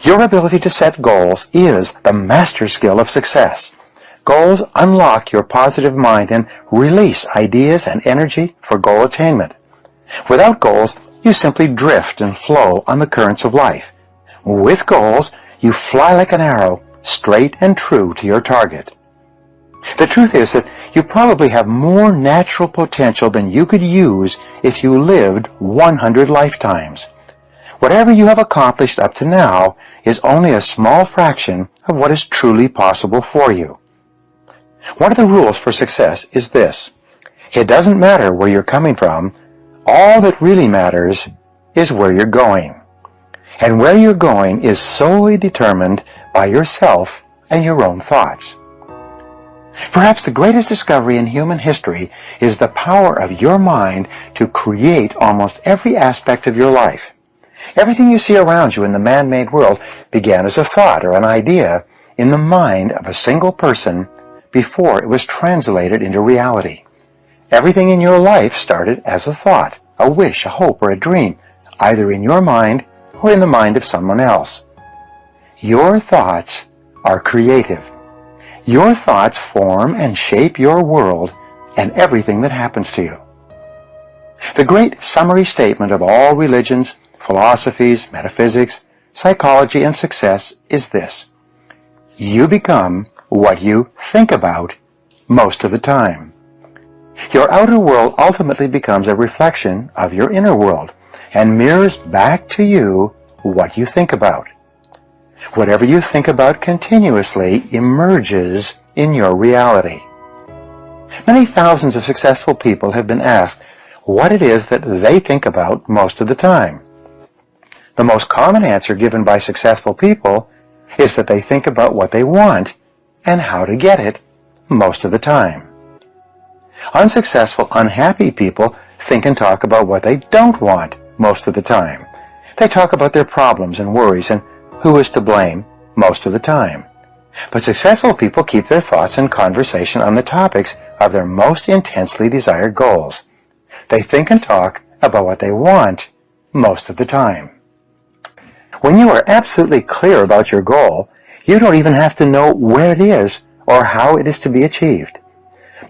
Your ability to set goals is the master skill of success. Goals unlock your positive mind and release ideas and energy for goal attainment. Without goals, you simply drift and flow on the currents of life. With goals, you fly like an arrow, straight and true to your target. The truth is that you probably have more natural potential than you could use if you lived 100 lifetimes. Whatever you have accomplished up to now is only a small fraction of what is truly possible for you. One of the rules for success is this: it doesn't matter where you're coming from. All that really matters is where you're going. And where you're going is solely determined by yourself and your own thoughts. Perhaps the greatest discovery in human history is the power of your mind to create almost every aspect of your life. Everything you see around you in the man-made world began as a thought or an idea in the mind of a single person before it was translated into reality. Everything in your life started as a thought, a wish, a hope, or a dream, either in your mind or in the mind of someone else. Your thoughts are creative. Your thoughts form and shape your world and everything that happens to you. The great summary statement of all religions, philosophies, metaphysics, psychology, and success is this: you become what you think about most of the time. Your outer world ultimately becomes a reflection of your inner world and mirrors back to you what you think about. Whatever you think about continuously emerges in your reality. Many thousands of successful people have been asked what it is that they think about most of the time. The most common answer given by successful people is that they think about what they want and how to get it most of the time. Unsuccessful, unhappy people think and talk about what they don't want most of the time. They talk about their problems and worries and who is to blame most of the time. But successful people keep their thoughts and conversation on the topics of their most intensely desired goals. They think and talk about what they want most of the time. When you are absolutely clear about your goal, you don't even have to know where it is or how it is to be achieved.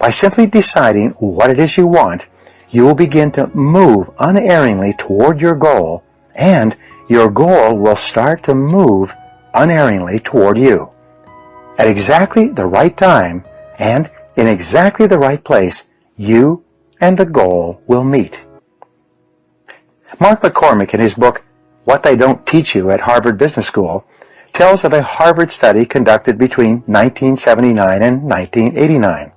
By simply deciding what it is you want, you will begin to move unerringly toward your goal, and your goal will start to move unerringly toward you. At exactly the right time and in exactly the right place, you and the goal will meet. Mark McCormick, in his book, What They Don't Teach You at Harvard Business School, tells of a Harvard study conducted between 1979 and 1989.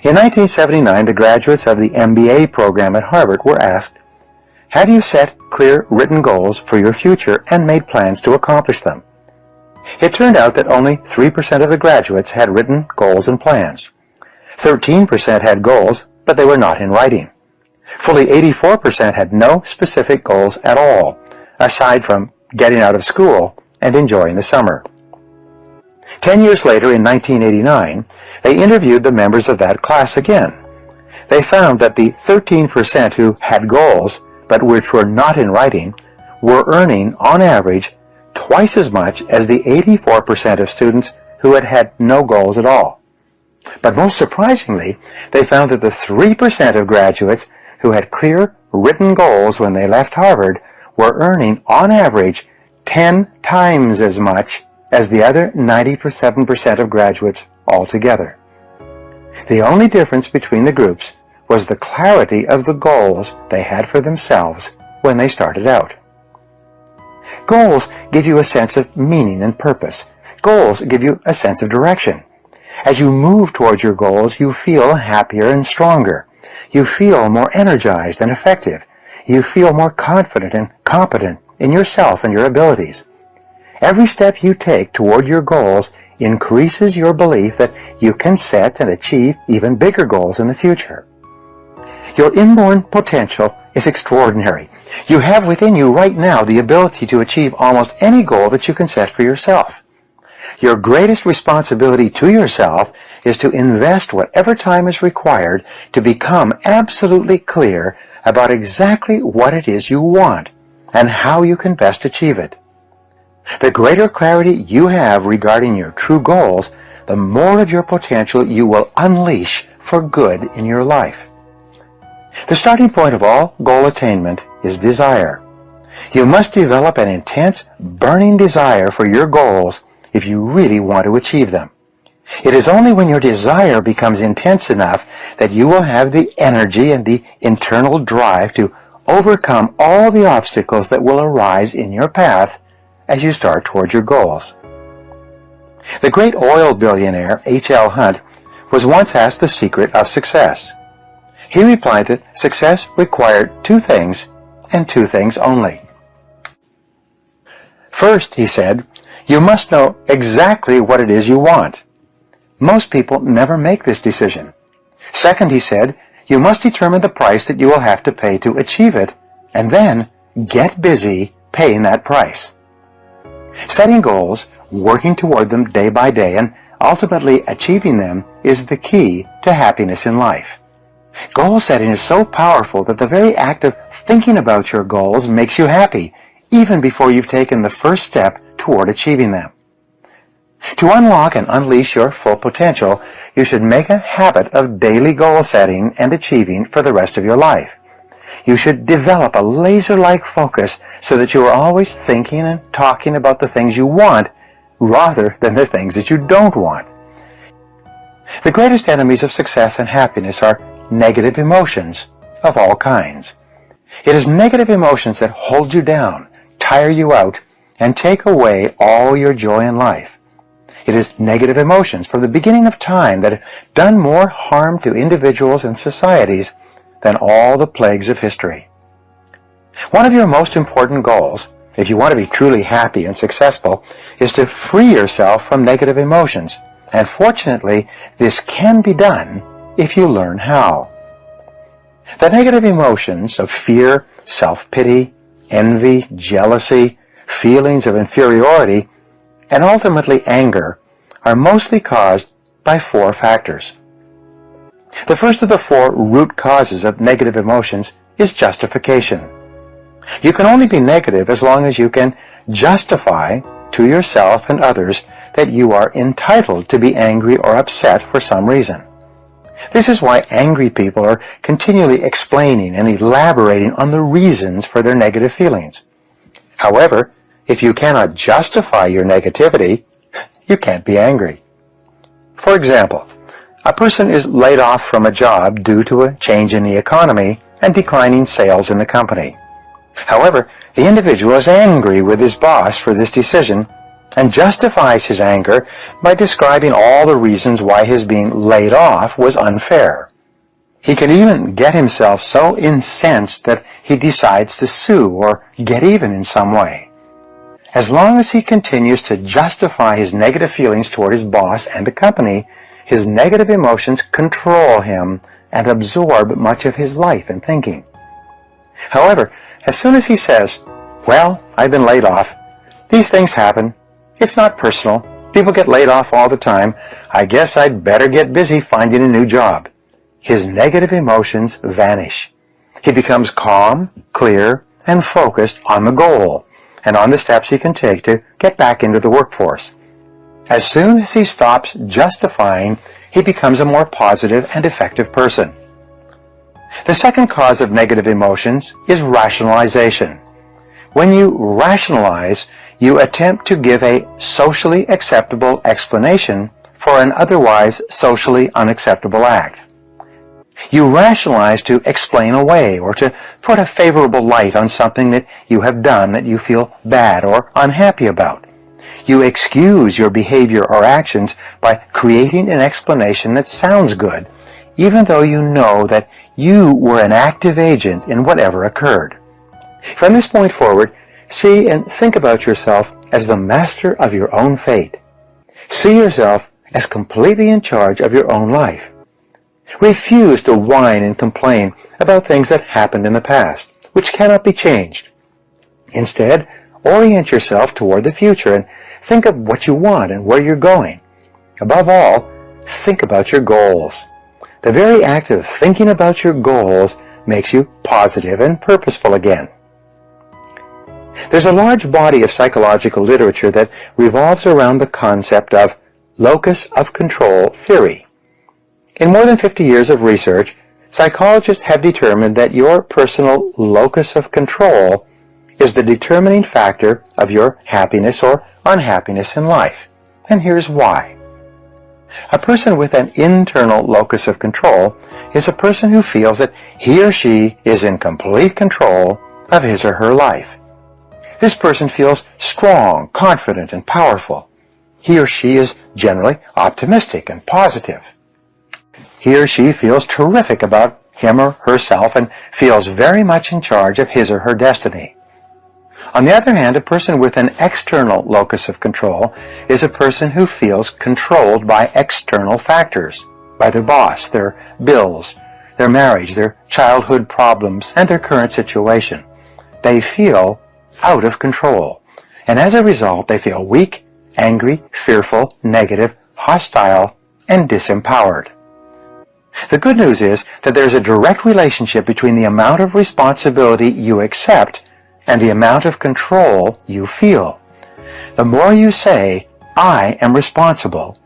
In 1979, the graduates of the MBA program at Harvard were asked, "Have you set clear written goals for your future and made plans to accomplish them?" It turned out that only 3% of the graduates had written goals and plans. 13% had goals, but they were not in writing. Fully 84% had no specific goals at all, aside from getting out of school and enjoying the summer. 10 years later, in 1989, they interviewed the members of that class again. They found that the 13% who had goals, but which were not in writing, were earning, on average, twice as much as the 84% of students who had had no goals at all. But most surprisingly, they found that the 3% of graduates who had clear written goals when they left Harvard were earning, on average, 10 times as much as the other 97% of graduates altogether. The only difference between the groups was the clarity of the goals they had for themselves when they started out. Goals give you a sense of meaning and purpose. Goals give you a sense of direction. As you move towards your goals, you feel happier and stronger. You feel more energized and effective. You feel more confident and competent in yourself and your abilities. Every step you take toward your goals increases your belief that you can set and achieve even bigger goals in the future. Your inborn potential is extraordinary. You have within you right now the ability to achieve almost any goal that you can set for yourself. Your greatest responsibility to yourself is to invest whatever time is required to become absolutely clear about exactly what it is you want and how you can best achieve it. The greater clarity you have regarding your true goals, the more of your potential you will unleash for good in your life. The starting point of all goal attainment is desire. You must develop an intense, burning desire for your goals if you really want to achieve them. It is only when your desire becomes intense enough that you will have the energy and the internal drive to overcome all the obstacles that will arise in your path as you start towards your goals. The great oil billionaire H.L. Hunt was once asked the secret of success. He replied that success required two things, and two things only. First, he said, you must know exactly what it is you want. Most people never make this decision. Second, he said, you must determine the price that you will have to pay to achieve it, and then get busy paying that price. Setting goals, working toward them day by day, and ultimately achieving them is the key to happiness in life. Goal setting is so powerful that the very act of thinking about your goals makes you happy, even before you've taken the first step toward achieving them. To unlock and unleash your full potential, you should make a habit of daily goal setting and achieving for the rest of your life. You should develop a laser-like focus so that you are always thinking and talking about the things you want rather than the things that you don't want. The greatest enemies of success and happiness are negative emotions of all kinds. It is negative emotions that hold you down, tire you out, and take away all your joy in life. It is negative emotions from the beginning of time that have done more harm to individuals and societies than all the plagues of history. One of your most important goals, if you want to be truly happy and successful, is to free yourself from negative emotions. And fortunately, this can be done if you learn how. The negative emotions of fear, self-pity, envy, jealousy, feelings of inferiority, and ultimately anger are mostly caused by four factors. The first of the four root causes of negative emotions is justification. You can only be negative as long as you can justify to yourself and others that you are entitled to be angry or upset for some reason. This is why angry people are continually explaining and elaborating on the reasons for their negative feelings. However, if you cannot justify your negativity, you can't be angry. For example, a person is laid off from a job due to a change in the economy and declining sales in the company. However, the individual is angry with his boss for this decision and justifies his anger by describing all the reasons why his being laid off was unfair. He can even get himself so incensed that he decides to sue or get even in some way. As long as he continues to justify his negative feelings toward his boss and the company, his negative emotions control him and absorb much of his life and thinking. However, as soon as he says, "Well, I've been laid off. These things happen. It's not personal. People get laid off all the time. I guess I'd better get busy finding a new job," his negative emotions vanish. He becomes calm, clear, and focused on the goal and on the steps he can take to get back into the workforce. As soon as he stops justifying, he becomes a more positive and effective person. The second cause of negative emotions is rationalization. When you rationalize, you attempt to give a socially acceptable explanation for an otherwise socially unacceptable act. You rationalize to explain away or to put a favorable light on something that you have done that you feel bad or unhappy about. You excuse your behavior or actions by creating an explanation that sounds good, even though you know that you were an active agent in whatever occurred. From this point forward, see and think about yourself as the master of your own fate. See yourself as completely in charge of your own life. Refuse to whine and complain about things that happened in the past, which cannot be changed. Instead, orient yourself toward the future and think of what you want and where you're going. Above all, think about your goals. The very act of thinking about your goals makes you positive and purposeful again. There's a large body of psychological literature that revolves around the concept of locus of control theory. In more than 50 years of research, psychologists have determined that your personal locus of control is the determining factor of your happiness or unhappiness in life. And here's why. A person with an internal locus of control is a person who feels that he or she is in complete control of his or her life. This person feels strong, confident, and powerful. He or she is generally optimistic and positive. He or she feels terrific about him or herself and feels very much in charge of his or her destiny. On the other hand, a person with an external locus of control is a person who feels controlled by external factors, by their boss, their bills, their marriage, their childhood problems, and their current situation. They feel out of control, and as a result, they feel weak, angry, fearful, negative, hostile, and disempowered. The good news is that there's a direct relationship between the amount of responsibility you accept and the amount of control you feel. The more you say, I am responsible,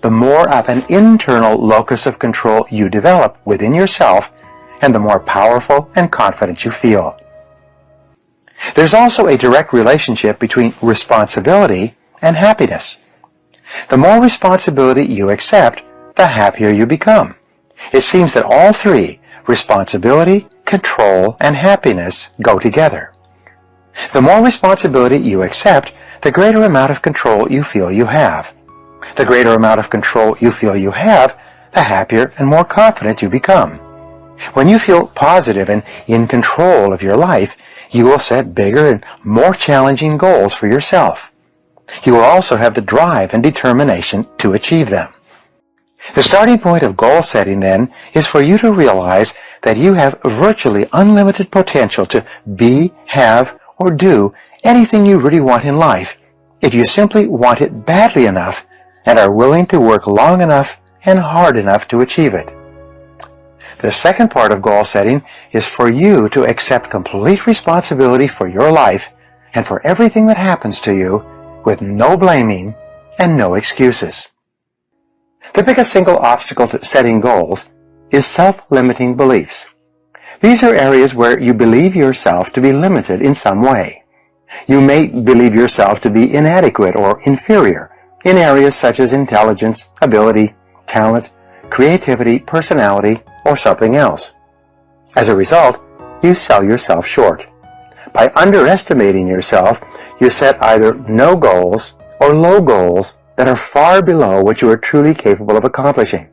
the more of an internal locus of control you develop within yourself, and the more powerful and confident you feel. There's also a direct relationship between responsibility and happiness. The more responsibility you accept, the happier you become. It seems that all three, responsibility, control, and happiness, go together. The more responsibility you accept, the greater amount of control you feel you have. The greater amount of control you feel you have, the happier and more confident you become. When you feel positive and in control of your life, you will set bigger and more challenging goals for yourself. You will also have the drive and determination to achieve them. The starting point of goal setting, then, is for you to realize that you have virtually unlimited potential to be, have, or do anything you really want in life if you simply want it badly enough and are willing to work long enough and hard enough to achieve it. The second part of goal setting is for you to accept complete responsibility for your life and for everything that happens to you with no blaming and no excuses. The biggest single obstacle to setting goals is self-limiting beliefs. These are areas where you believe yourself to be limited in some way. You may believe yourself to be inadequate or inferior in areas such as intelligence, ability, talent, creativity, personality, or something else. As a result, you sell yourself short. By underestimating yourself, you set either no goals or low goals that are far below what you are truly capable of accomplishing.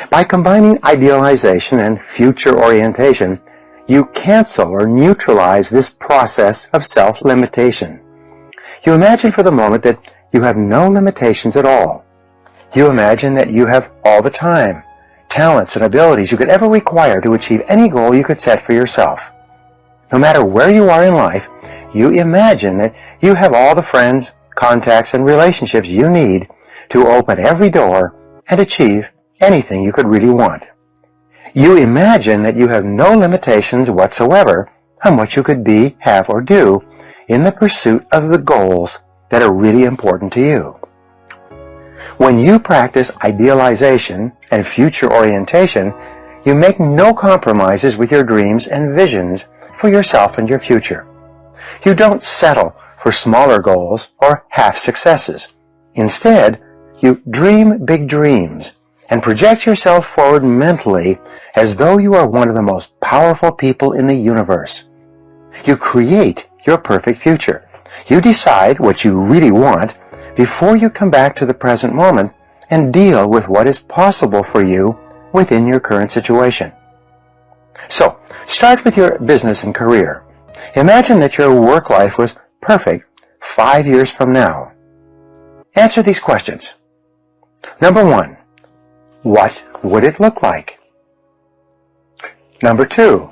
By combining idealization and future orientation, you cancel or neutralize this process of self-limitation. You imagine for the moment that you have no limitations at all. You imagine that you have all the time, talents, and abilities you could ever require to achieve any goal you could set for yourself. No matter where you are in life, you imagine that you have all the friends, contacts, and relationships you need to open every door and achieve anything you could really want. You imagine that you have no limitations whatsoever on what you could be, have, or do in the pursuit of the goals that are really important to you. When you practice idealization and future orientation, you make no compromises with your dreams and visions for yourself and your future. You don't settle for smaller goals or half successes. Instead, you dream big dreams and project yourself forward mentally as though you are one of the most powerful people in the universe. You create your perfect future. You decide what you really want before you come back to the present moment and deal with what is possible for you within your current situation. So, start with your business and career. Imagine that your work life was perfect 5 years from now. Answer these questions. Number 1, what would it look like? Number 2,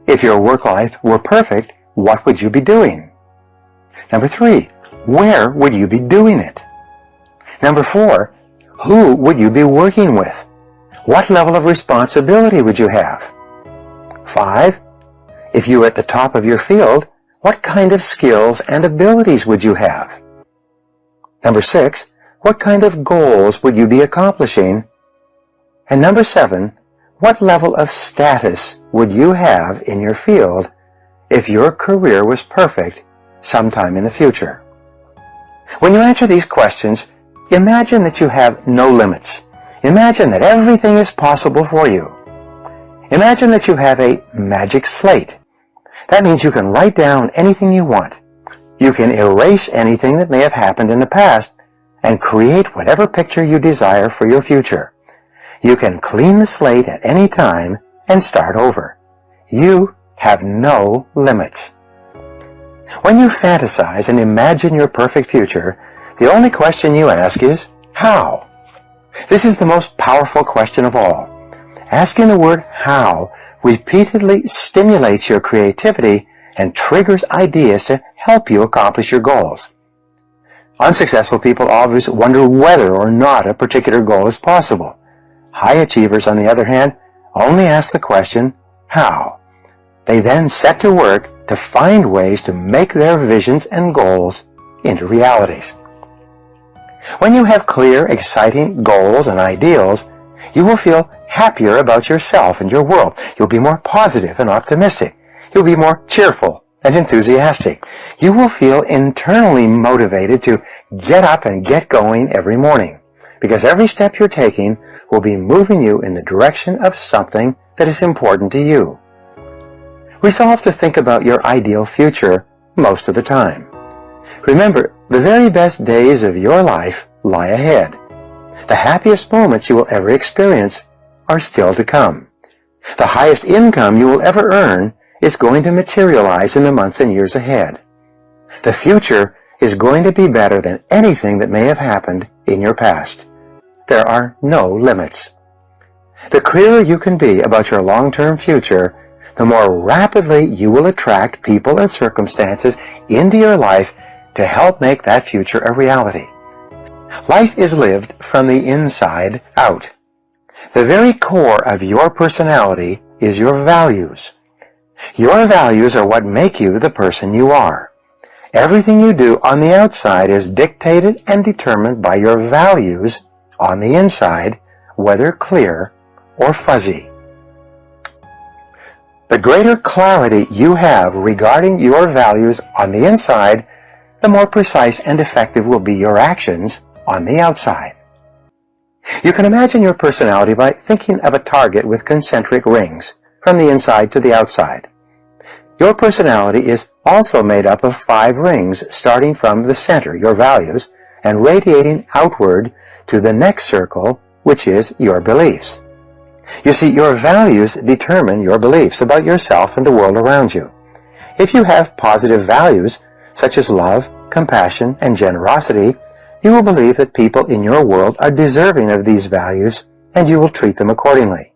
if your work life were perfect, what would you be doing? Number 3, where would you be doing it? Number 4, who would you be working with? What level of responsibility would you have? 5, if you were at the top of your field, what kind of skills and abilities would you have? Number 6, what kind of goals would you be accomplishing? And number 7, what level of status would you have in your field if your career was perfect sometime in the future? When you answer these questions, imagine that you have no limits. Imagine that everything is possible for you. Imagine that you have a magic slate. That means you can write down anything you want. You can erase anything that may have happened in the past and create whatever picture you desire for your future. You can clean the slate at any time and start over. You have no limits. When you fantasize and imagine your perfect future, the only question you ask is, how? This is the most powerful question of all. Asking the word how repeatedly stimulates your creativity and triggers ideas to help you accomplish your goals. Unsuccessful people always wonder whether or not a particular goal is possible. High achievers, on the other hand, only ask the question, how? They then set to work to find ways to make their visions and goals into realities. When you have clear, exciting goals and ideals, you will feel happier about yourself and your world. You'll be more positive and optimistic. You'll be more cheerful and enthusiastic. You will feel internally motivated to get up and get going every morning, because every step you're taking will be moving you in the direction of something that is important to you. Resolve to think about your ideal future most of the time. Remember, the very best days of your life lie ahead. The happiest moments you will ever experience are still to come. The highest income you will ever earn is going to materialize in the months and years ahead. The future is going to be better than anything that may have happened in your past. There are no limits. The clearer you can be about your long-term future, the more rapidly you will attract people and circumstances into your life to help make that future a reality. Life is lived from the inside out. The very core of your personality is your values. Your values are what make you the person you are. Everything you do on the outside is dictated and determined by your values on the inside, whether clear or fuzzy. The greater clarity you have regarding your values on the inside, the more precise and effective will be your actions on the outside. You can imagine your personality by thinking of a target with concentric rings from the inside to the outside. Your personality is also made up of 5 rings starting from the center, your values, and radiating outward to the next circle, which is your beliefs. You see, your values determine your beliefs about yourself and the world around you. If you have positive values, such as love, compassion, and generosity, you will believe that people in your world are deserving of these values, and you will treat them accordingly.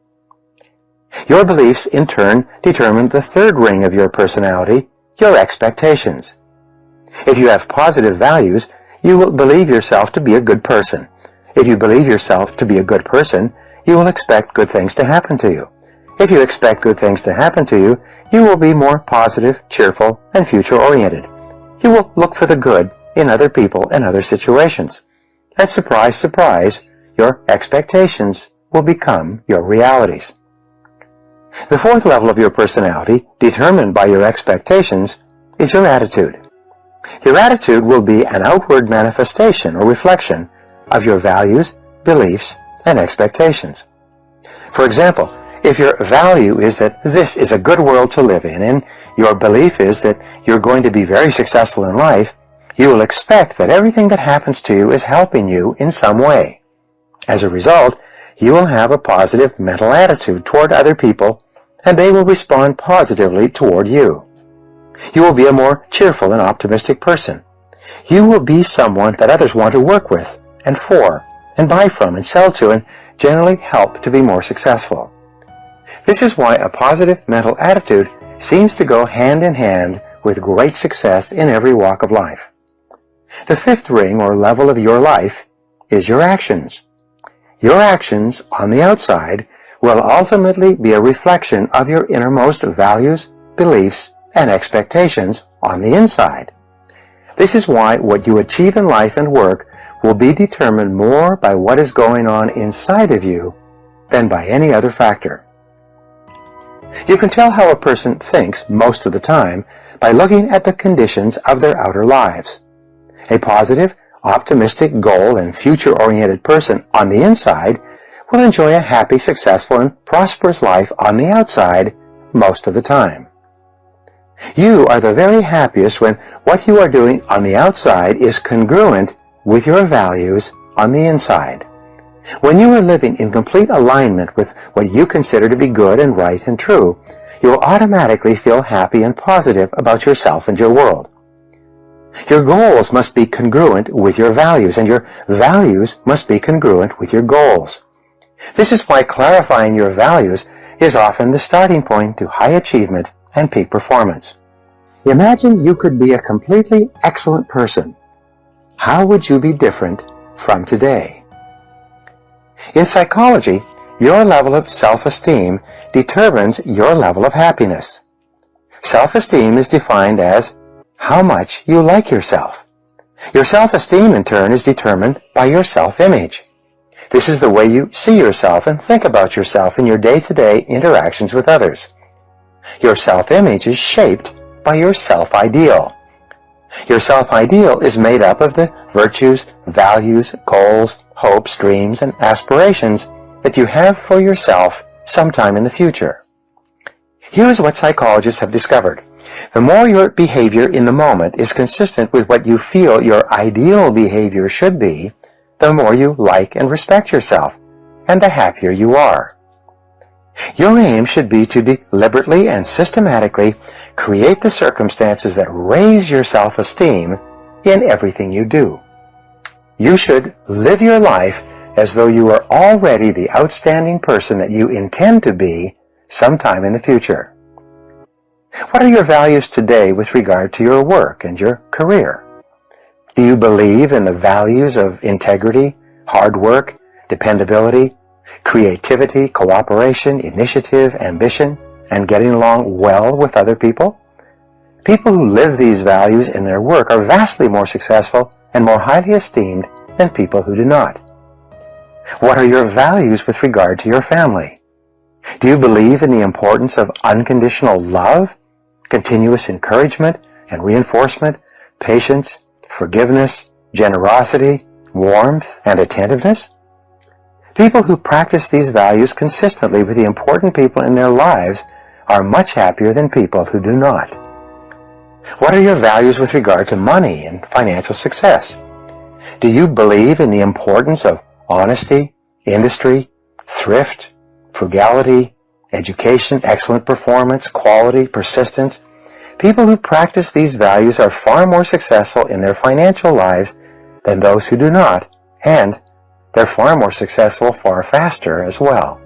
Your beliefs, in turn, determine the 3rd ring of your personality, your expectations. If you have positive values, you will believe yourself to be a good person. If you believe yourself to be a good person, you will expect good things to happen to you. If you expect good things to happen to you, you will be more positive, cheerful, and future-oriented. You will look for the good in other people and other situations. And surprise, surprise, your expectations will become your realities. The 4th level of your personality, determined by your expectations, is your attitude. Your attitude will be an outward manifestation or reflection of your values, beliefs, and expectations. For example, if your value is that this is a good world to live in, and your belief is that you're going to be very successful in life, you will expect that everything that happens to you is helping you in some way. As a result, you will have a positive mental attitude toward other people, and they will respond positively toward you. You will be a more cheerful and optimistic person. You will be someone that others want to work with and for and buy from and sell to and generally help to be more successful. This is why a positive mental attitude seems to go hand in hand with great success in every walk of life. The 5th ring or level of your life is your actions. Your actions on the outside will ultimately be a reflection of your innermost values, beliefs, and expectations on the inside. This is why what you achieve in life and work will be determined more by what is going on inside of you than by any other factor. You can tell how a person thinks most of the time by looking at the conditions of their outer lives. A positive, optimistic, goal and future-oriented person on the inside will enjoy a happy, successful, and prosperous life on the outside most of the time. You are the very happiest when what you are doing on the outside is congruent with your values on the inside. When you are living in complete alignment with what you consider to be good and right and true, you will automatically feel happy and positive about yourself and your world. Your goals must be congruent with your values, and your values must be congruent with your goals. This is why clarifying your values is often the starting point to high achievement and peak performance. Imagine you could be a completely excellent person. How would you be different from today? In psychology, your level of self-esteem determines your level of happiness. Self-esteem is defined as how much you like yourself. Your self-esteem, in turn, is determined by your self-image. This is the way you see yourself and think about yourself in your day-to-day interactions with others. Your self-image is shaped by your self-ideal. Your self-ideal is made up of the virtues, values, goals, hopes, dreams, and aspirations that you have for yourself sometime in the future. Here's what psychologists have discovered. The more your behavior in the moment is consistent with what you feel your ideal behavior should be, the more you like and respect yourself, and the happier you are. Your aim should be to deliberately and systematically create the circumstances that raise your self-esteem in everything you do. You should live your life as though you are already the outstanding person that you intend to be sometime in the future. What are your values today with regard to your work and your career? Do you believe in the values of integrity, hard work, dependability, creativity, cooperation, initiative, ambition, and getting along well with other people? People who live these values in their work are vastly more successful and more highly esteemed than people who do not. What are your values with regard to your family? Do you believe in the importance of unconditional love, continuous encouragement and reinforcement, patience, forgiveness, generosity, warmth, and attentiveness? People who practice these values consistently with the important people in their lives are much happier than people who do not. What are your values with regard to money and financial success? Do you believe in the importance of honesty, industry, thrift, frugality, education, excellent performance, quality, persistence? People who practice these values are far more successful in their financial lives than those who do not, and they're far more successful far faster as well.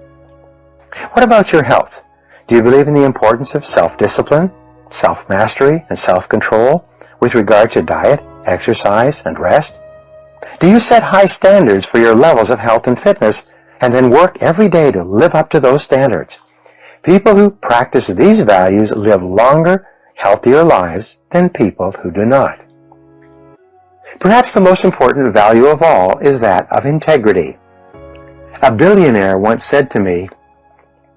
What about your health? Do you believe in the importance of self-discipline, self-mastery, and self-control with regard to diet, exercise, and rest? Do you set high standards for your levels of health and fitness and then work every day to live up to those standards? People who practice these values live longer, healthier lives than people who do not. Perhaps the most important value of all is that of integrity. A billionaire once said to me,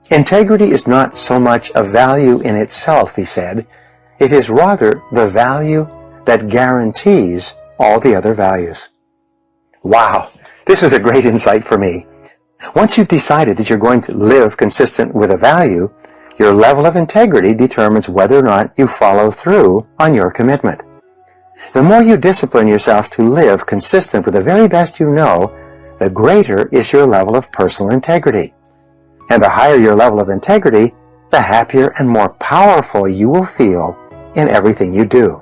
"Integrity is not so much a value in itself," he said, "it is rather the value that guarantees all the other values." Wow, this was a great insight for me. Once you've decided that you're going to live consistent with a value, your level of integrity determines whether or not you follow through on your commitment. The more you discipline yourself to live consistent with the very best you know, the greater is your level of personal integrity. And the higher your level of integrity, the happier and more powerful you will feel in everything you do.